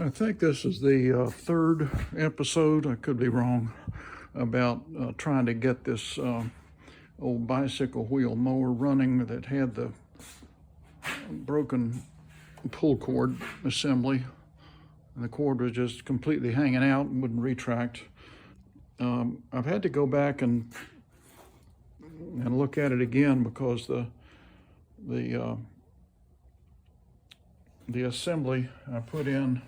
I think this is the third episode, I could be wrong, about trying to get this old bicycle wheel mower running that had the broken pull cord assembly. And the cord was just completely hanging out and wouldn't retract. I've had to go back and look at it again because the assembly I put in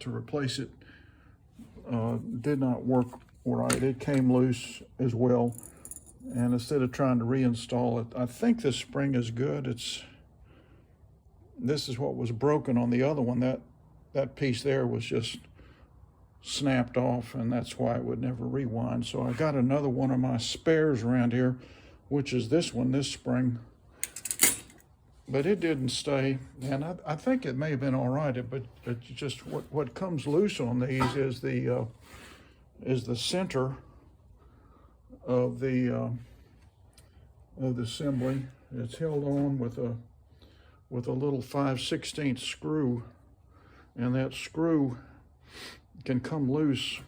to replace it did not work right. It came loose as well, and instead of trying to reinstall it, I think this spring is good. This is what was broken on the other one. That piece there was just snapped off, and that's why it would never rewind. So I got another one of my spares around here, which is this one, this spring. But it didn't stay, and I think it may have been all right. But just what comes loose on these is the center of the assembly. It's held on with a little 5/16 screw, and that screw can come loose,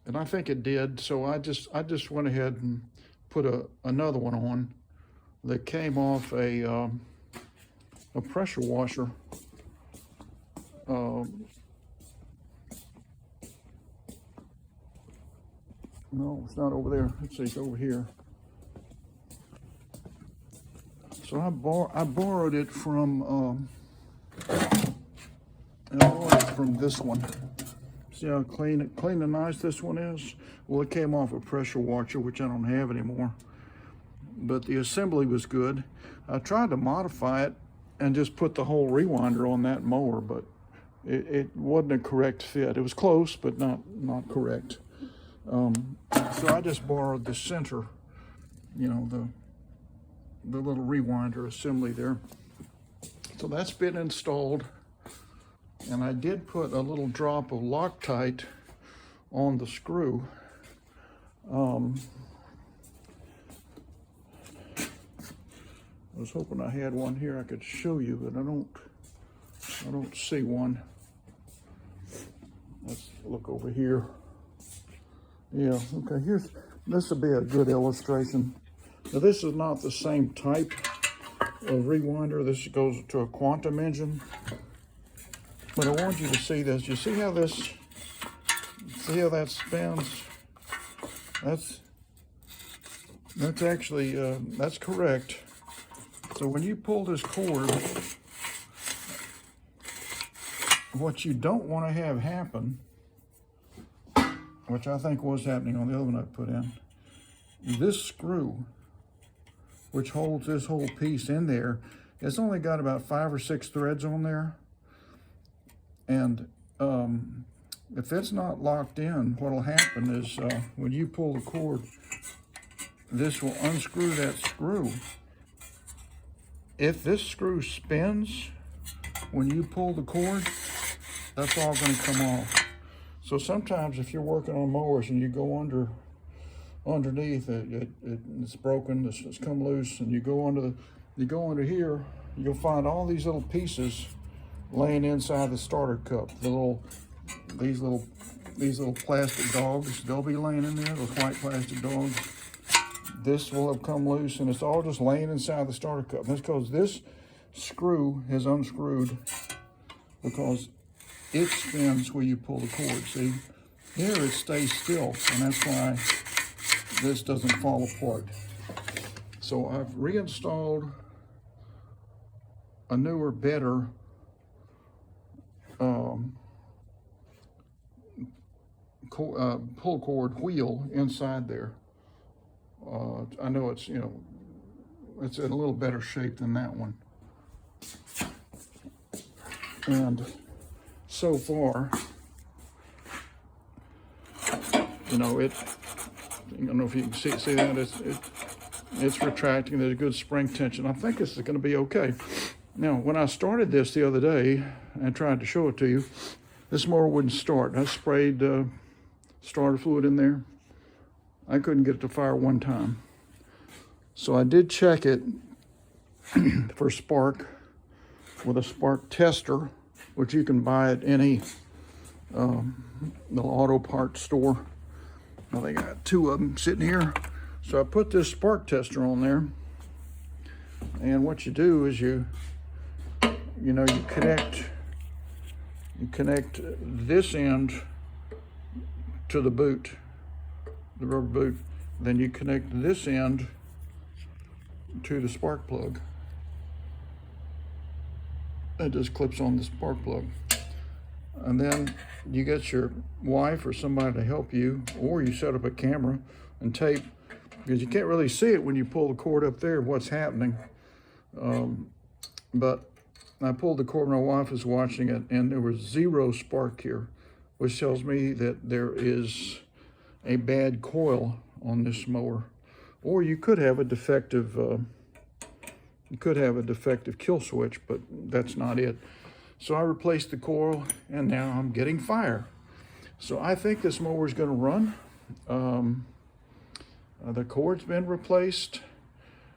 and I think it did. So I just went ahead and put another one on that came off a pressure washer. No, it's not over there. Let's see, it's over here. So I borrowed it from this one. See how clean and nice this one is? Well, it came off a pressure washer, which I don't have anymore. But the assembly was good. I tried to modify it and just put the whole rewinder on that mower, but it wasn't a correct fit. It was close, but not correct. So I just borrowed the center, the little rewinder assembly there. So that's been installed, and I did put a little drop of Loctite on the screw. I was hoping I had one here I could show you, but I don't see one. Let's look over here. Yeah, okay, this will be a good illustration. Now, this is not the same type of rewinder. This goes to a quantum engine. But I want you to see this. You see how that spins? That's actually, that's correct. So when you pull this cord, what you don't want to have happen, which I think was happening on the other one I put in, this screw, which holds this whole piece in there, it's only got about 5 or 6 threads on there. And if it's not locked in, what'll happen is when you pull the cord, this will unscrew that screw. If this screw spins when you pull the cord, that's all going to come off. So sometimes if you're working on mowers and you go underneath it's broken, it's come loose, and you go under here, you'll find all these little pieces laying inside the starter cup. These little plastic dogs, they'll be laying in there, those white plastic dogs. This will have come loose, and it's all just laying inside the starter cup. That's because this screw is unscrewed because it spins where you pull the cord. See, here it stays still, and that's why this doesn't fall apart. So I've reinstalled a newer, better pull cord wheel inside there. I know it's it's in a little better shape than that one. And so far, I don't know if you can see that, it's retracting. There's a good spring tension. I think this is going to be okay. Now, when I started this the other day and tried to show it to you, this mower wouldn't start. I sprayed starter fluid in there. I couldn't get it to fire one time. So I did check it for spark with a spark tester, which you can buy at any the auto parts store. I think I got two of them sitting here. So I put this spark tester on there, and what you do is you connect this end to the boot, the rubber boot. Then you connect this end to the spark plug. It just clips on the spark plug. And then you get your wife or somebody to help you, or you set up a camera and tape, because you can't really see it when you pull the cord up there, what's happening. But I pulled the cord, my wife was watching it, and there was 0 spark here, which tells me that there is a bad coil on this mower. Or you could have a defective kill switch, but that's not it. So I replaced the coil, and now I'm getting fire. So I think this mower is going to run. The cord's been replaced.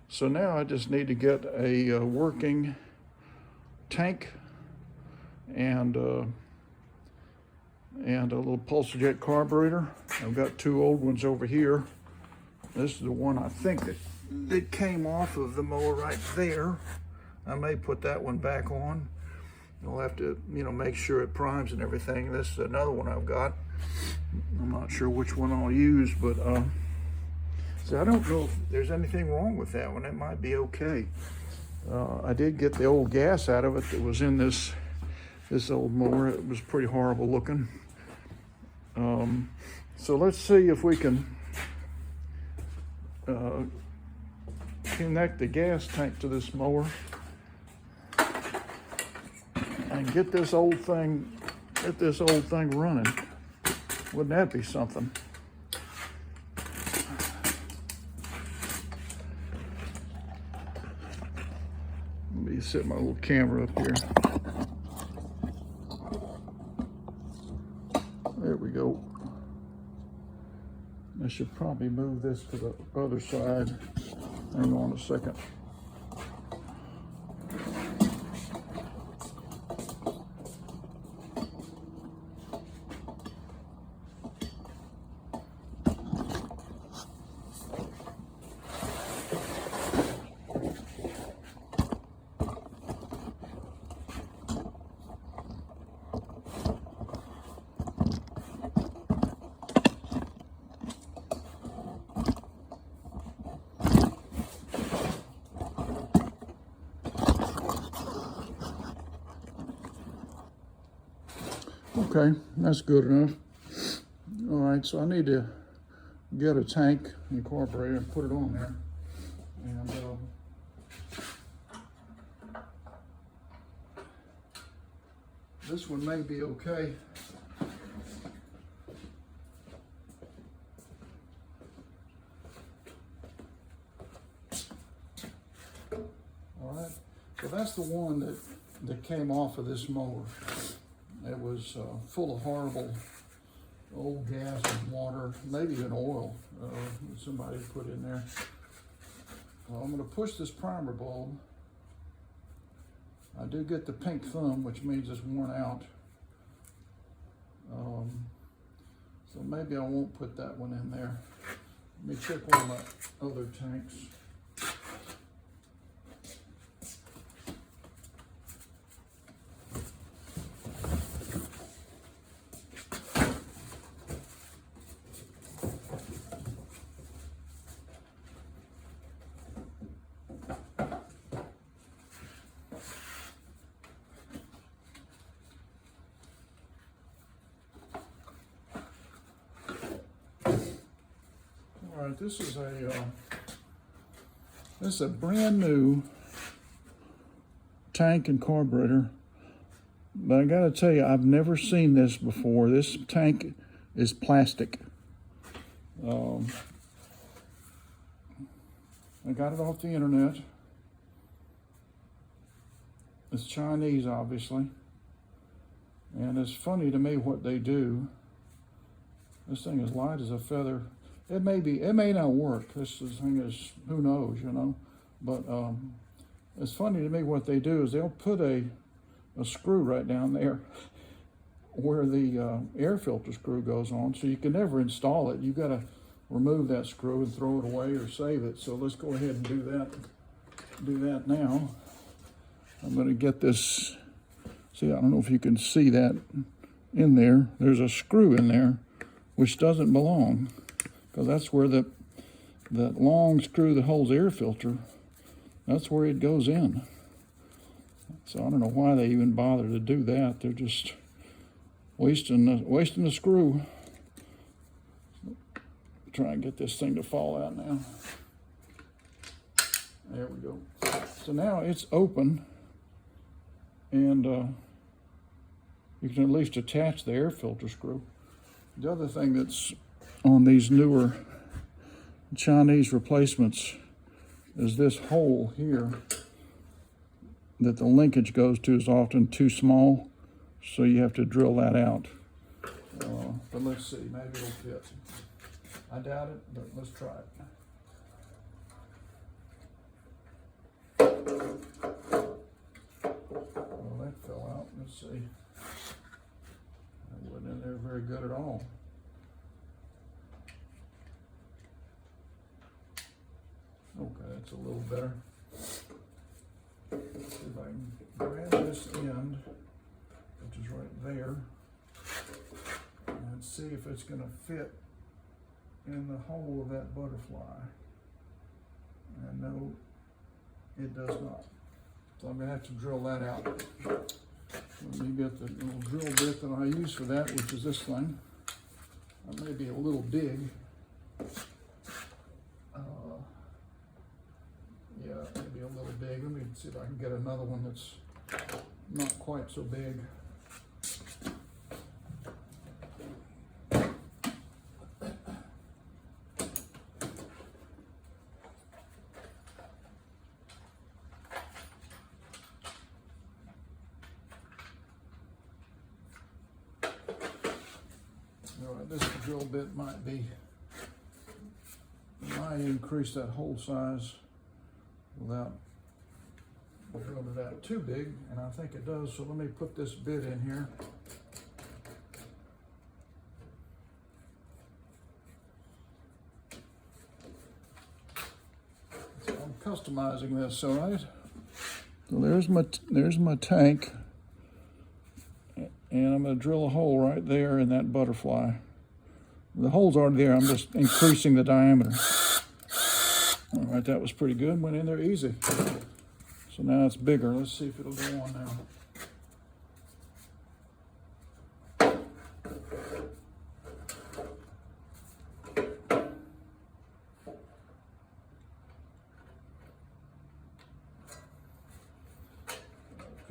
So now I just need to get a working tank and a little pulse jet carburetor. I've got 2 old ones over here. This is the one I think that came off of the mower right there. I may put that one back on. I'll have to, make sure it primes and everything. This is another one I've got. I'm not sure which one I'll use, but so I don't know if there's anything wrong with that one. It might be okay. I did get the old gas out of it that was in this old mower. It was pretty horrible looking. So let's see if we can connect the gas tank to this mower and get this old thing running. Wouldn't that be something? Let me set my little camera up here. There we go. I should probably move this to the other side. Hang on a second. Okay, that's good enough. All right, so I need to get a tank and carburetor and put it on there. And this one may be okay. All right, so that's the one that came off of this mower. It was full of horrible old gas and water, maybe even oil that somebody put in there. Well, I'm going to push this primer bulb. I do get the pink thumb, which means it's worn out. So maybe I won't put that one in there. Let me check one of my other tanks. All right, this is a brand new tank and carburetor, but I gotta tell you, I've never seen this before. This tank is plastic. I got it off the internet. It's Chinese, obviously, and it's funny to me what they do. This thing is light as a feather. It may not work. This thing is, who knows, But it's funny to me what they do is they'll put a screw right down there where the air filter screw goes on, so you can never install it. You got to remove that screw and throw it away or save it. So let's go ahead and do that now. I'm going to get this. See, I don't know if you can see that in there. There's a screw in there which doesn't belong, because that's where that long screw that holds air filter, that's where it goes in. So I don't know why they even bother to do that. They're just wasting the screw. Try and get this thing to fall out now. There we go. So now it's open, and you can at least attach the air filter screw. The other thing that's on these newer Chinese replacements is this hole here that the linkage goes to is often too small, so you have to drill that out. But let's see, maybe it'll fit. I doubt it, but let's try it. Well, that fell out. Let's see. That wasn't in there very good at all. Okay, that's a little better. Let's see if I can grab this end, which is right there, and see if it's going to fit in the hole of that butterfly. And no, it does not. So I'm going to have to drill that out. Let me get the little drill bit that I use for that, which is this thing. That may be a little big. Yeah, maybe a little big. Let me see if I can get another one that's not quite so big. All right, this drill bit might increase that hole size without drilling it out too big, and I think it does. So let me put this bit in here. So I'm customizing this, all right? So there's my tank, and I'm going to drill a hole right there in that butterfly. The hole's already there. I'm just increasing the diameter. All right, that was pretty good. Went in there easy. So now it's bigger. Let's see if it'll go on now.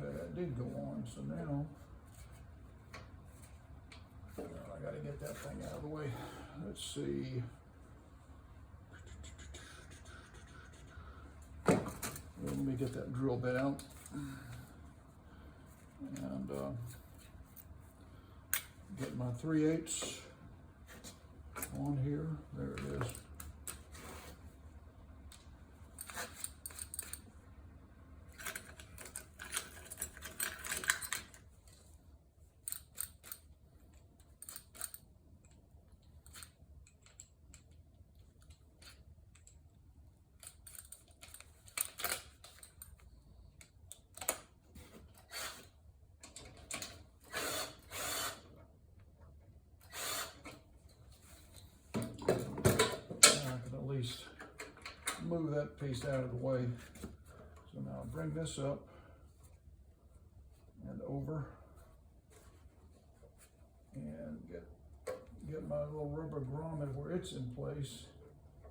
Okay, that did go on. So now I got to get that thing out of the way. Let's see. Let me get that drill bit out and get my 3/8 on here. There it is. Move that piece out of the way. So now I'll bring this up and over and get my little rubber grommet where it's in place,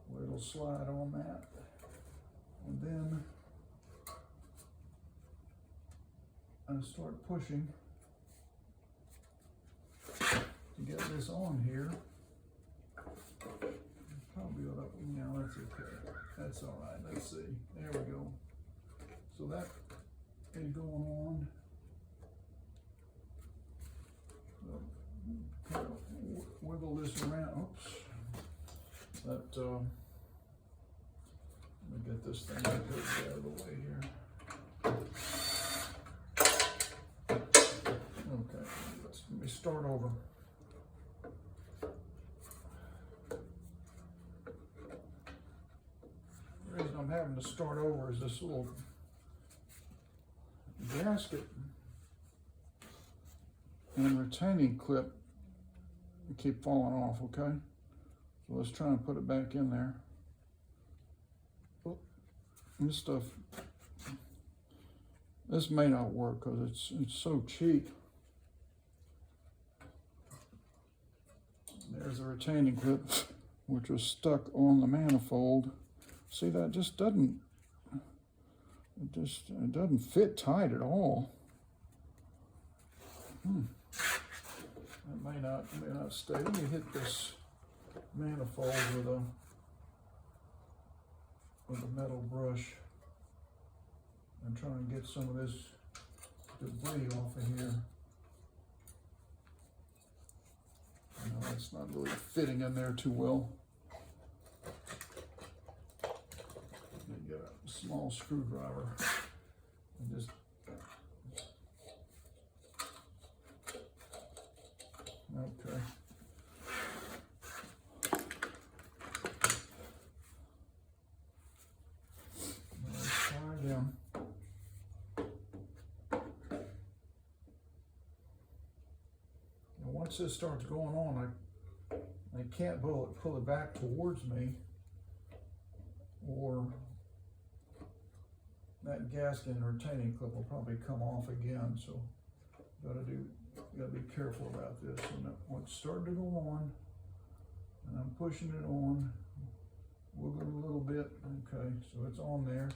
where it'll slide on that. And then I start pushing to get this on here. Probably ought to, yeah, that's okay. That's all right. Let's see. There we go. So that is going on. So, kind of wiggle this around. Oops. That. Let me get this thing out of the way here. Okay. Let's me start over. The reason I'm having to start over is this little gasket and retaining clip keep falling off, okay? So let's try and put it back in there. Oh, this stuff, this may not work because it's so cheap. There's a retaining clip which was stuck on the manifold. See, that just doesn't, it doesn't fit tight at all. It may not stay. Let me hit this manifold with a metal brush and try and get some of this debris off of here. No, it's not really fitting in there too well. Let me get a small screwdriver and just okay. Let's try again. And once this starts going on, I can't pull it back towards me, or that gasket and retaining clip will probably come off again. So gotta be careful about this. And when it's starting to go on, and I'm pushing it on, wiggling a little bit. Okay, so it's on there.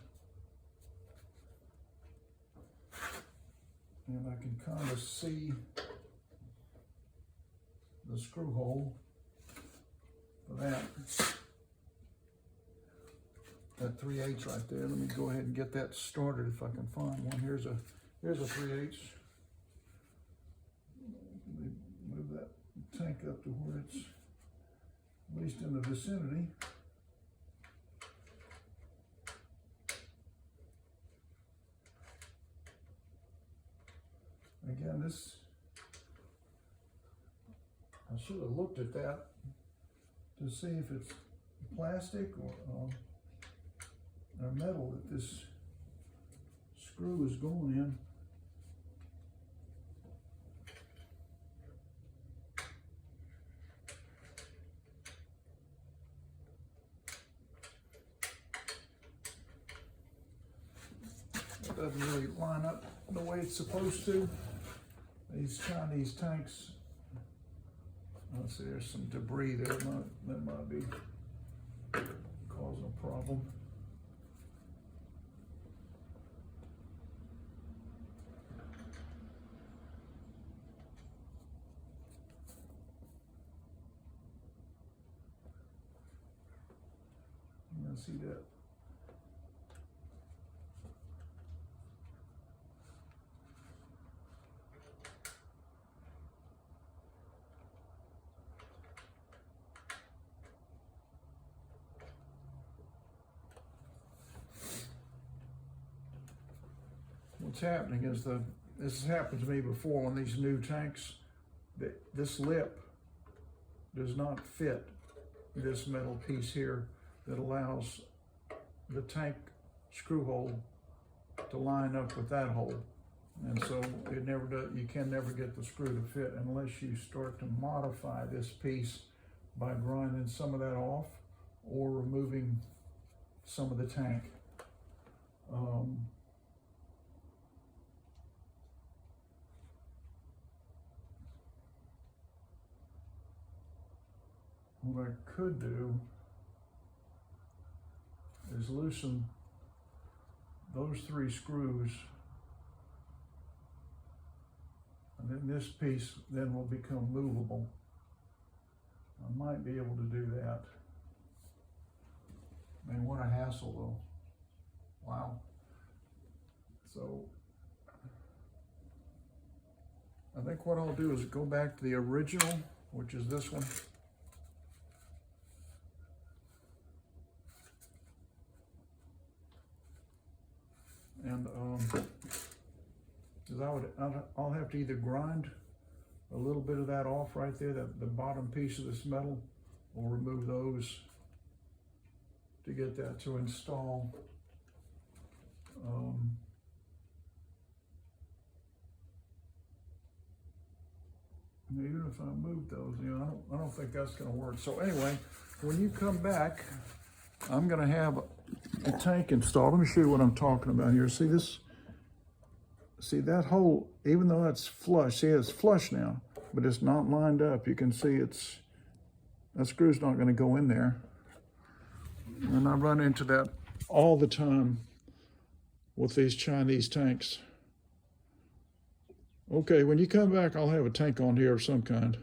And I can kind of see the screw hole for that 3/8 right there. Let me go ahead and get that started if I can find one. Here's a 3/8. Move that tank up to where it's at least in the vicinity. Again, I should have looked at that to see if it's plastic or metal that this screw is going in. It doesn't really line up the way it's supposed to. These Chinese tanks, let's see, there's some debris there that might be causing a problem. You can see that. What's happening is this has happened to me before on these new tanks, that this lip does not fit this metal piece here that allows the tank screw hole to line up with that hole. And so it never does, you can never get the screw to fit unless you start to modify this piece by grinding some of that off or removing some of the tank. What I could do is loosen those 3 screws, and then this piece then will become movable. I might be able to do that. I mean, what a hassle though. Wow. So I think what I'll do is go back to the original, which is this one. And because I'll have to either grind a little bit of that off right there, the bottom piece of this metal. We'll remove those to get that to install. Even if I move those, I don't think that's gonna work. So anyway, when you come back, I'm gonna have a tank installed. Let me show you what I'm talking about here. See this? See that hole, even though that's flush, see it's flush now, but it's not lined up. You can see that screw's not gonna go in there. And I run into that all the time with these Chinese tanks. Okay, when you come back, I'll have a tank on here of some kind.